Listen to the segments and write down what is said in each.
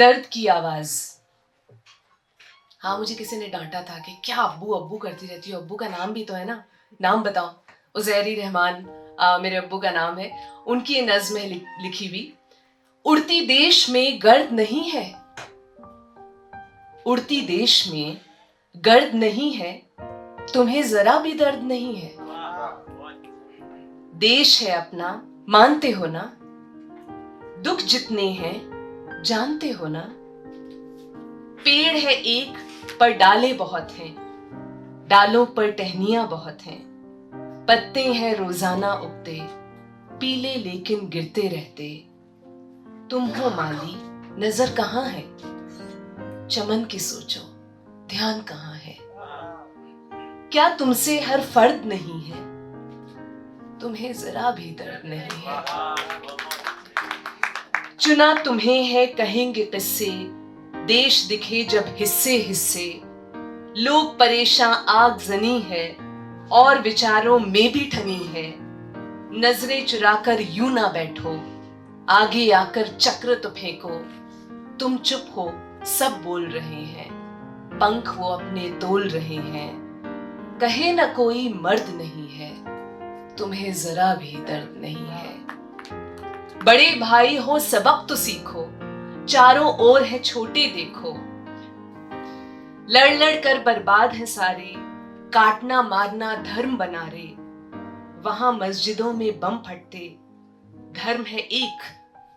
दर्द की आवाज। हाँ, मुझे किसी ने डांटा था कि क्या अब्बू अब्बू करती रहती हो, अब्बू का नाम भी तो है ना, नाम बताओ। उज़ैरी रहमान मेरे अब्बू का नाम है। उनकी ये नज़्म है लिखी हुई। उड़ती देश में गर्द नहीं है, उड़ती देश में गर्द नहीं है, तुम्हें जरा भी दर्द नहीं है। देश है अपना, मानते हो ना, दुख जितने हैं जानते हो ना। पेड़ है एक पर डाले बहुत हैं, डालों पर टहनियां बहुत हैं। पत्ते हैं रोजाना उगते, पीले लेकिन गिरते रहते। तुम हो माली, नजर कहाँ है, चमन की सोचो ध्यान कहाँ है। क्या तुमसे हर फर्द नहीं है, तुम्हें जरा भी दर्द नहीं है। चुना तुम्हें है कहेंगे किस्से, देश दिखे जब हिस्से हिस्से। लोग परेशान आग जनी है, और विचारों में भी ठनी है। नजरें चुराकर यूं ना बैठो, आगे आकर चक्र तो फेंको। तुम चुप हो सब बोल रहे हैं, पंख वो अपने तोल रहे हैं। कहे न कोई मर्द नहीं है, तुम्हें जरा भी दर्द नहीं है। बड़े भाई हो सबक तो सीखो, चारों ओर है छोटे देखो। लड़ लड़ कर बर्बाद है सारे, काटना मारना धर्म बना रे। वहां मस्जिदों में बम फटते, धर्म है एक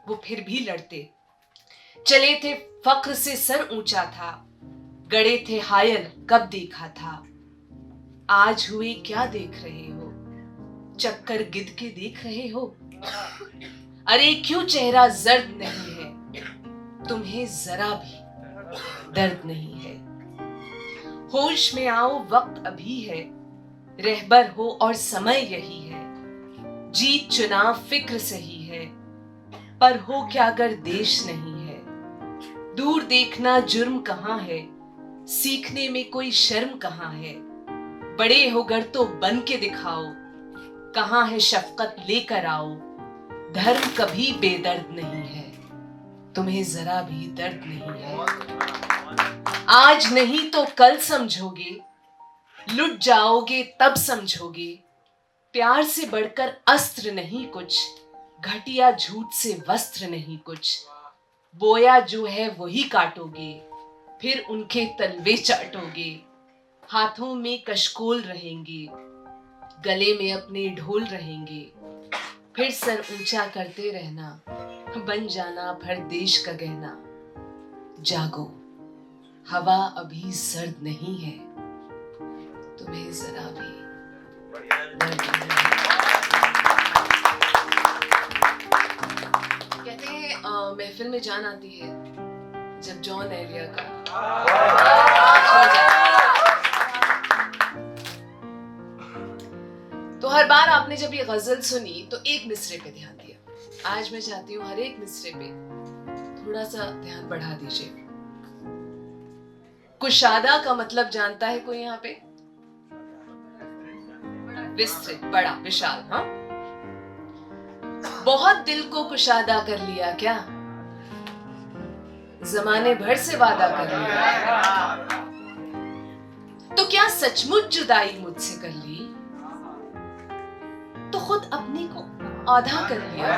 वो फिर भी लड़ते। चले थे फख्र से सर ऊंचा था, गड़े थे हायल कब देखा था। आज हुए क्या देख रहे हो, चक्कर गिद्ध के देख रहे हो। अरे क्यों चेहरा जर्द नहीं है, तुम्हें जरा भी दर्द नहीं है। होश में आओ वक्त अभी है, रहबर हो और समय यही है। जीत चुनाव फिक्र सही है, पर हो क्या अगर देश नहीं है। दूर देखना जुर्म कहाँ है, सीखने में कोई शर्म कहाँ है। बड़े होकर तो बन के दिखाओ, कहाँ है शफकत लेकर आओ। धर्म कभी बेदर्द नहीं है, तुम्हें जरा भी दर्द नहीं है। आज नहीं तो कल समझोगे, लुट जाओगे तब समझोगे। प्यार से बढ़कर अस्त्र नहीं कुछ, घटिया झूठ से वस्त्र नहीं कुछ। बोया जो है वही काटोगे, फिर उनके तलवे चाटोगे। हाथों में कशकोल रहेंगे, गले में अपने ढोल रहेंगे। फिर सर ऊंचा करते रहना, बन जाना भर देश का गहना। जागो हवा अभी सर्द नहीं है, तुम्हें जरा भी दर्द नहीं है। कहते हैं महफिल में जान आती है जब जॉन एरिया का हो जाए। तो हर बार आपने जब ये गजल सुनी तो एक मिसरे पे ध्यान दिया। आज मैं चाहती हूँ हर एक मिसरे पे थोड़ा सा ध्यान बढ़ा दीजिए। कुशादा का मतलब जानता है कोई यहाँ पे? विस्तृत, बड़ा, विशाल। हाँ, बहुत दिल को कुशादा कर लिया क्या, जमाने भर से वादा कर लिया। तो क्या सचमुच जुदाई मुझसे कर ली, तो खुद अपने को आधा कर लिया।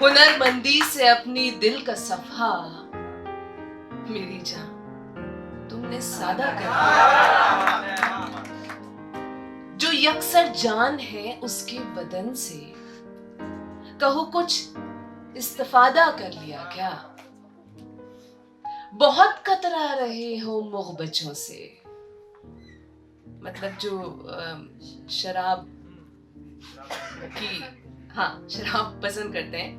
हुनरमंदी से अपनी दिल का सफा, मेरी जान तुमने सादा कर लिया। जो यकसर जान है उसके बदन से, कहो कुछ इस्तिफादा कर लिया क्या। बहुत कतरा रहे हो मुग़ बच्चों से, मतलब जो शराब की, हाँ, शराब पसंद करते हैं।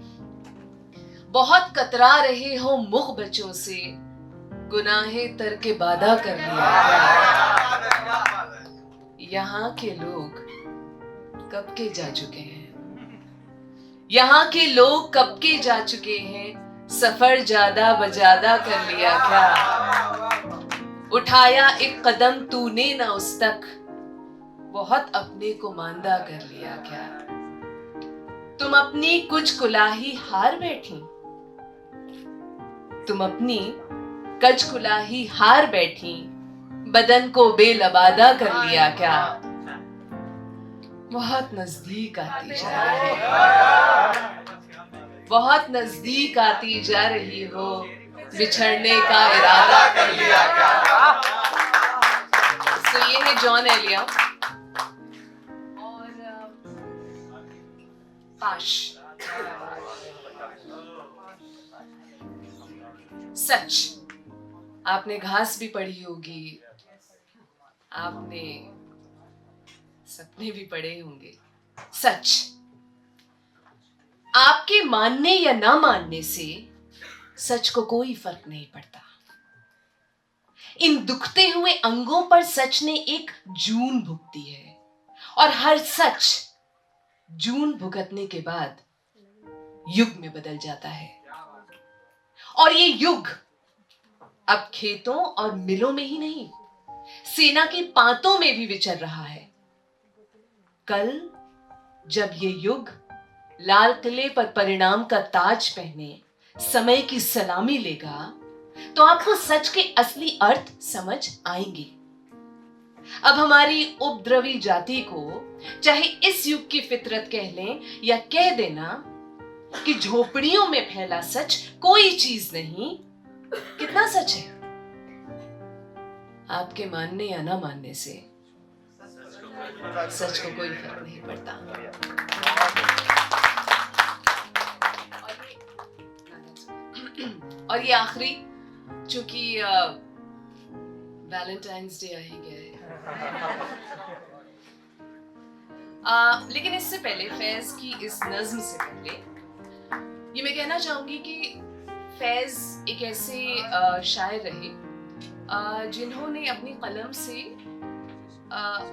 बहुत कतरा रहे हो मुग़ बच्चों से, गुनाहे तरके बादा कर लिया। यहाँ के लोग कब के जा चुके हैं, यहाँ के लोग कब के जा चुके हैं। सफर ज्यादा बजादा कर लिया क्या। उठाया एक कदम तूने ना उस तक, बहुत अपने को मांदा कर लिया क्या। तुम अपनी कुछ कुलाही हार बैठी, तुम अपनी कच कुलाही हार बैठी, बदन को बेलबादा कर लिया क्या। बहुत नजदीक आती जा रही हो, बहुत नजदीक आती जा रही हो, बिछड़ने का इरादा कर लिया क्या। तो ये है जॉन एलिया और पाश। सच, आपने घास भी पढ़ी होगी, आपने सपने भी पढ़े होंगे। सच, आपके मानने या ना मानने से सच को कोई फर्क नहीं पड़ता। इन दुखते हुए अंगों पर सच ने एक जून भुगती है और हर सच जून भुगतने के बाद युग में बदल जाता है। और ये युग अब खेतों और मिलों में ही नहीं, सेना की पांतों में भी विचर रहा है। कल जब ये युग लाल किले पर परिणाम का ताज पहने समय की सलामी लेगा, तो आपको सच के असली अर्थ समझ आएंगे। अब हमारी उपद्रवी जाति को चाहे इस युग की फितरत कह लें या कह देना कि झोपड़ियों में फैला सच कोई चीज नहीं, कितना सच है। आपके मानने या ना मानने से सच को कोई फर्क नहीं पड़ता। और ये आखिरी, चूंकि वैलेंटाइंस डे आ ही गया है, लेकिन इससे पहले, फैज की इस नज्म से पहले, ये मैं कहना चाहूंगी कि फैज एक ऐसे शायर रहे जिन्होंने अपनी कलम से,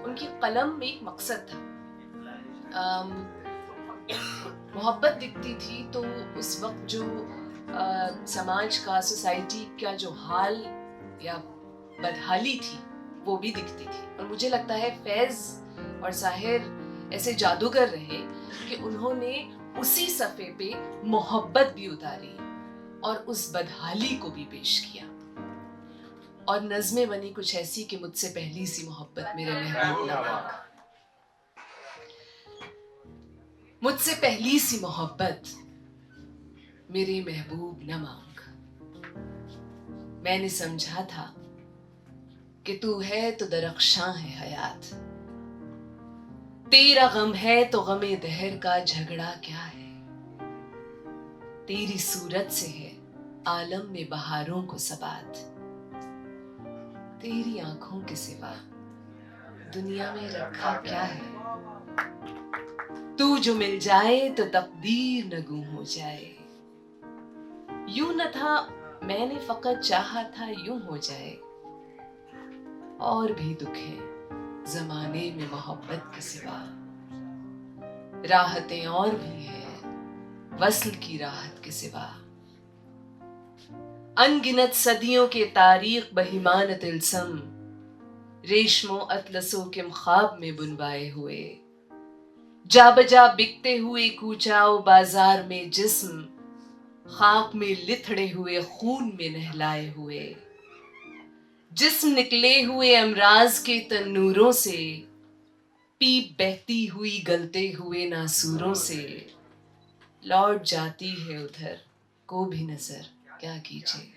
उनकी कलम में एक मकसद था। मोहब्बत दिखती थी तो उस वक्त जो समाज का, सोसाइटी का जो हाल या बदहाली थी वो भी दिखती थी। और मुझे लगता है फैज और साहिर ऐसे जादूगर रहे कि उन्होंने उसी सफ़े पे मोहब्बत भी उतारी और उस बदहाली को भी पेश किया। और नज़में बनी कुछ ऐसी कि मुझसे पहली सी मोहब्बत मेरे महबूब न मांग, मुझसे पहली सी मोहब्बत मेरे महबूब न मांग। मैंने समझा था कि तू है तो दरख्शां है हयात, तेरा गम है तो गमे दहर का झगड़ा क्या है। तेरी सूरत से है आलम में बहारों को सबात, तेरी आंखों के सिवा दुनिया में रखा क्या है। तू जो मिल जाए तो तकदीर न गुम हो जाए, यूं न था मैंने फकत चाहा था यूं हो जाए। और भी दुख है जमाने में मोहब्बत के सिवा, राहतें और भी है वस्ल की राहत के सिवा। अनगिनत सदियों के तारीख बहिमान तिलसम, रेशमो अतलसों के ख्वाब में बुनवाए हुए। जा बजा बिकते हुए कूचाओ बाजार में जिस्म, खाक में लिथड़े हुए खून में नहलाए हुए। जिस्म निकले हुए अमराज के तन्नूरों से, पीप बहती हुई गलते हुए नासूरों से। लौट जाती है उधर को भी नजर क्या कीजिए,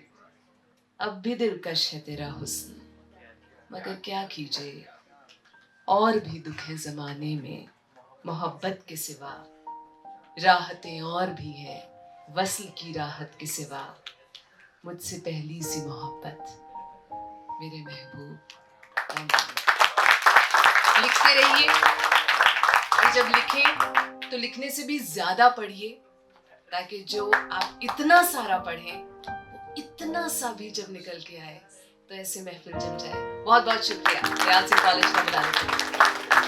अब भी दिलकश है तेरा हुस्न मगर क्या कीजिए। और भी दुख है जमाने में मोहब्बत के सिवा, राहतें और भी है वस्ल की राहत के सिवा। मुझसे पहली सी मोहब्बत मेरे महबूब। लिखते रहिए, और जब लिखें तो लिखने से भी ज्यादा पढ़िए, ताकि जो आप इतना सारा पढ़ें वो इतना सा भी जब निकल के आए तो ऐसे महफिल जम जाए। बहुत बहुत शुक्रिया रियाल सिंह कॉलेज का बुलाने के लिए।